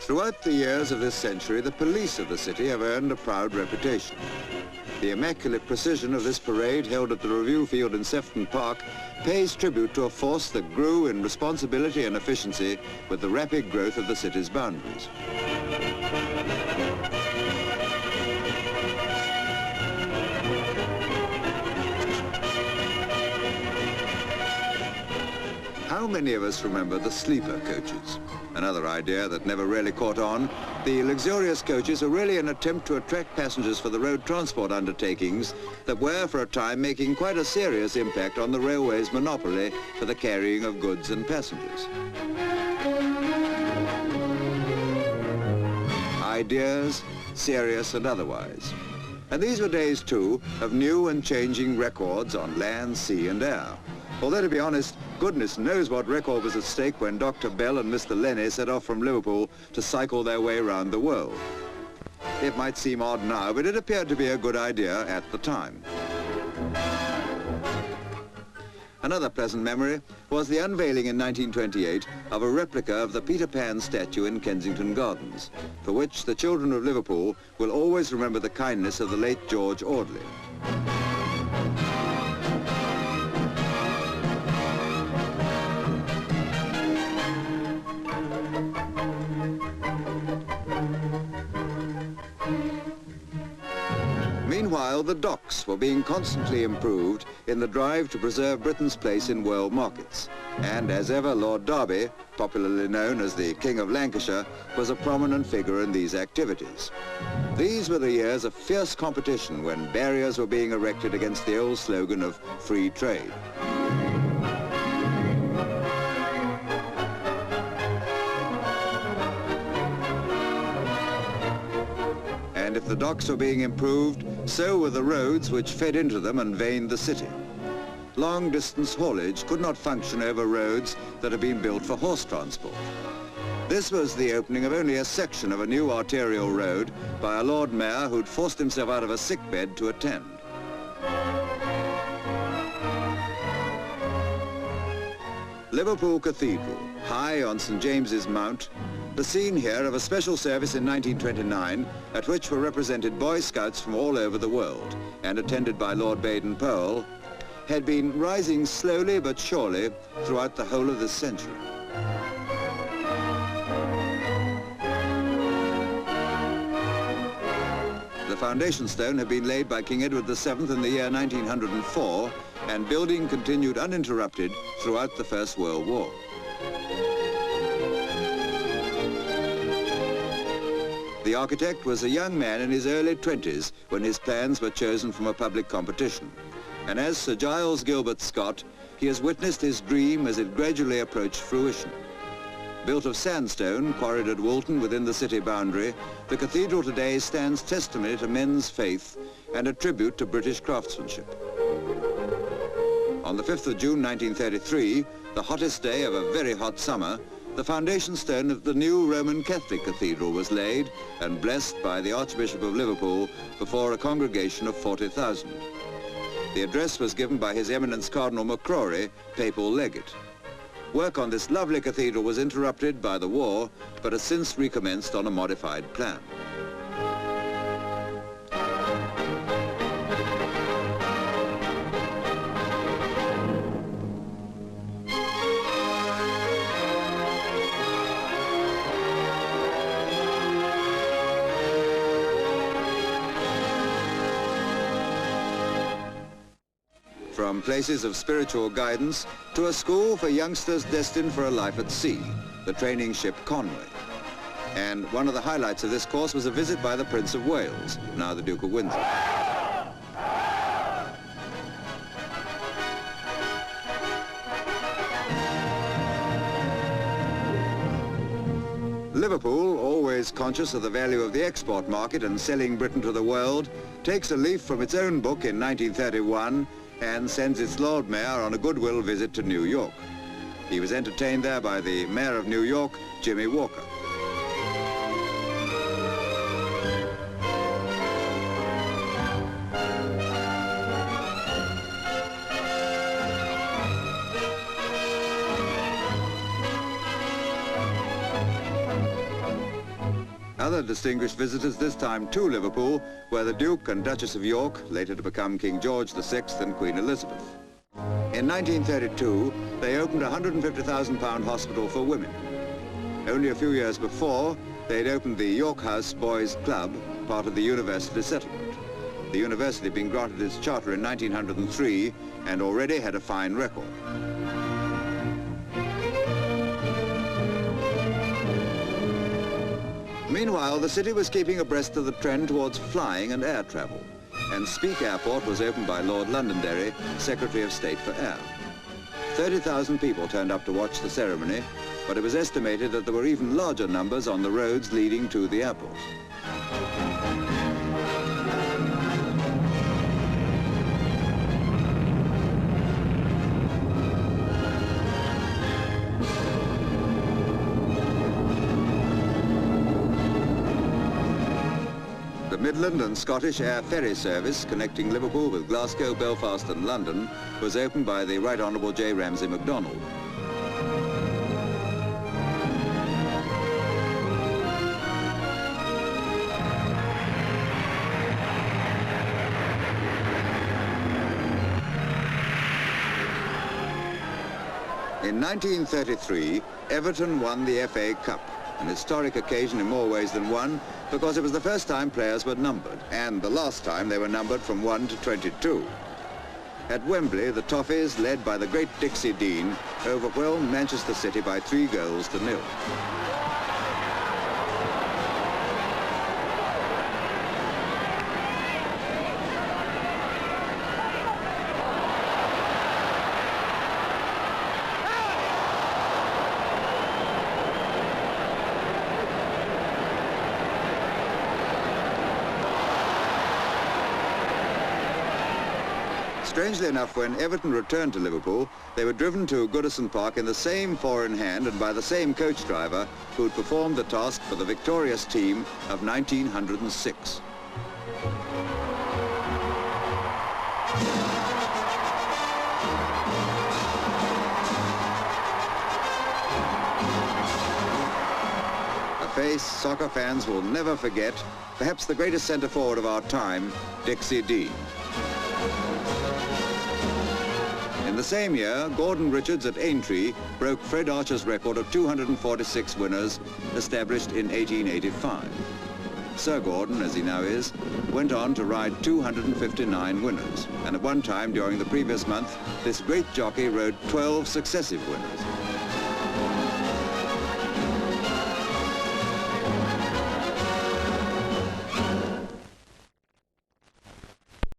Throughout the years of this century, the police of the city have earned a proud reputation. The immaculate precision of this parade held at the Review Field in Sefton Park pays tribute to a force that grew in responsibility and efficiency with the rapid growth of the city's boundaries. How many of us remember the sleeper coaches? Another idea that never really caught on. The luxurious coaches are really an attempt to attract passengers for the road transport undertakings that were for a time making quite a serious impact on the railway's monopoly for the carrying of goods and passengers. Ideas, serious and otherwise. And these were days too of new and changing records on land, sea and air. Although, to be honest, goodness knows what record was at stake when Dr. Bell and Mr. Lenny set off from Liverpool to cycle their way around the world. It might seem odd now, but it appeared to be a good idea at the time. Another pleasant memory was the unveiling in 1928 of a replica of the Peter Pan statue in Kensington Gardens, for which the children of Liverpool will always remember the kindness of the late George Audley. Meanwhile, the docks were being constantly improved in the drive to preserve Britain's place in world markets. And as ever, Lord Derby, popularly known as the King of Lancashire, was a prominent figure in these activities. These were the years of fierce competition when barriers were being erected against the old slogan of free trade. And if the docks were being improved, so were the roads which fed into them and veined the city. Long-distance haulage could not function over roads that had been built for horse transport. This was the opening of only a section of a new arterial road by a Lord Mayor who'd forced himself out of a sickbed to attend. Liverpool Cathedral, high on St. James's Mount, the scene here of a special service in 1929 at which were represented Boy Scouts from all over the world and attended by Lord Baden-Powell, had been rising slowly but surely throughout the whole of this century. The foundation stone had been laid by King Edward VII in the year 1904, and building continued uninterrupted throughout the First World War. The architect was a young man in his early 20s when his plans were chosen from a public competition. And as Sir Giles Gilbert Scott, he has witnessed his dream as it gradually approached fruition. Built of sandstone, quarried at Woolton within the city boundary, the cathedral today stands testimony to men's faith and a tribute to British craftsmanship. On the 5th of June 1933, the hottest day of a very hot summer, the foundation stone of the new Roman Catholic Cathedral was laid and blessed by the Archbishop of Liverpool before a congregation of 40,000. The address was given by His Eminence Cardinal McCrory, Papal Legate. Work on this lovely cathedral was interrupted by the war, but has since recommenced on a modified plan. From places of spiritual guidance to a school for youngsters destined for a life at sea, the training ship Conway. And one of the highlights of this course was a visit by the Prince of Wales, now the Duke of Windsor. Liverpool, always conscious of the value of the export market and selling Britain to the world, takes a leaf from its own book in 1931 and sends its Lord Mayor on a goodwill visit to New York. He was entertained there by the Mayor of New York, Jimmy Walker. Other distinguished visitors this time to Liverpool were the Duke and Duchess of York, later to become King George VI and Queen Elizabeth. In 1932, they opened a £150,000 hospital for women. Only a few years before, they'd opened the York House Boys Club, part of the university settlement. The university had been granted its charter in 1903 and already had a fine record. Meanwhile, the city was keeping abreast of the trend towards flying and air travel, and Speke Airport was opened by Lord Londonderry, Secretary of State for Air. 30,000 people turned up to watch the ceremony, but it was estimated that there were even larger numbers on the roads leading to the airport. The Midland and Scottish Air Ferry Service connecting Liverpool with Glasgow, Belfast and London was opened by the Right Honourable J. Ramsay MacDonald. In 1933, Everton won the FA Cup, an historic occasion in more ways than one, because it was the first time players were numbered, and the last time they were numbered from 1 to 22. At Wembley, the Toffees, led by the great Dixie Dean, overwhelmed Manchester City by 3-0. Strangely enough, when Everton returned to Liverpool, they were driven to Goodison Park in the same four-in-hand and by the same coach driver who'd performed the task for the victorious team of 1906. A face soccer fans will never forget, perhaps the greatest centre-forward of our time, Dixie Dean. In the same year, Gordon Richards at Aintree broke Fred Archer's record of 246 winners, established in 1885. Sir Gordon, as he now is, went on to ride 259 winners, and at one time during the previous month, this great jockey rode 12 successive winners.